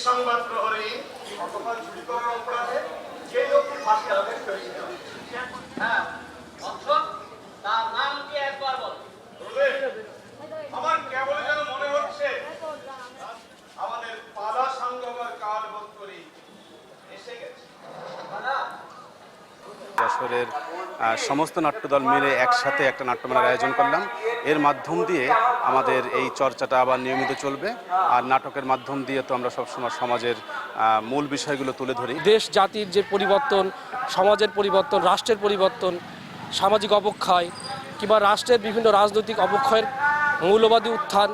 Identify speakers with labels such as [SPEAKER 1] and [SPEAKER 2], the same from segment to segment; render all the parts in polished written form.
[SPEAKER 1] সংবাদ প্রহরী গতকাল চুরি করার অপরাধে যে লোকটি ফাঁসি আদেশ করেছিল,
[SPEAKER 2] তার নাম কি একবার বল।
[SPEAKER 1] আমার কেবল যেন মনে হচ্ছে আমাদের পালা সংগমের কাল বোধ করি এসে গেছে।
[SPEAKER 3] যশোরের সমস্ত নাট্যদল মিলে একসাথে একটা নাট্যমেলার আয়োজন করলাম। এর মাধ্যম দিয়ে আমাদের এই চর্চাটা আবার নিয়মিত চলবে। আর নাটকের মাধ্যম দিয়ে তো আমরা সবসময় সমাজের মূল বিষয়গুলো তুলে ধরি।
[SPEAKER 4] দেশ জাতির যে পরিবর্তন, সমাজের পরিবর্তন, রাষ্ট্রের পরিবর্তন, সামাজিক অবক্ষয় কিংবা রাষ্ট্রের বিভিন্ন রাজনৈতিক অবক্ষয়ের মৌলবাদী উত্থান,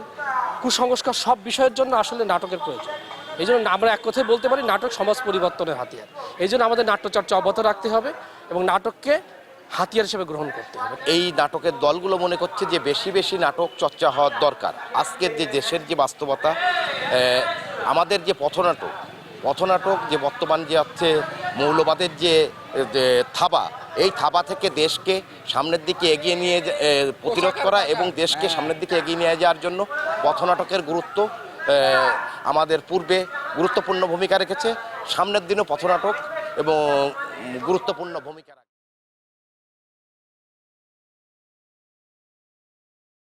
[SPEAKER 4] কুসংস্কার সব বিষয়ের জন্য আসলে নাটকের প্রয়োজন। এই জন্য আমরা এক কথায় বলতে পারি নাটক সমাজ পরিবর্তনের হাতিয়ার। এই জন্য আমাদের নাট্যচর্চা অব্যাহত রাখতে হবে এবং নাটককে হাতিয়ার হিসেবে গ্রহণ করতে হবে।
[SPEAKER 5] এই নাটকের দলগুলো মনে করছে যে বেশি বেশি নাটক চর্চা হওয়ার দরকার। আজকের যে দেশের যে বাস্তবতা, আমাদের যে পথনাটক যে বর্তমান যে হচ্ছে মৌলবাদের যে থাবা, এই থাবা থেকে দেশকে সামনের দিকে এগিয়ে নিয়ে প্রতিরোধ করা এবং দেশকে সামনের দিকে এগিয়ে নিয়ে যাওয়ার জন্য পথনাটকের গুরুত্ব আমাদের পূর্বে গুরুত্বপূর্ণ ভূমিকা রেখেছে। সামনের দিনও পথনাটক এবং গুরুত্বপূর্ণ ভূমিকা রাখে।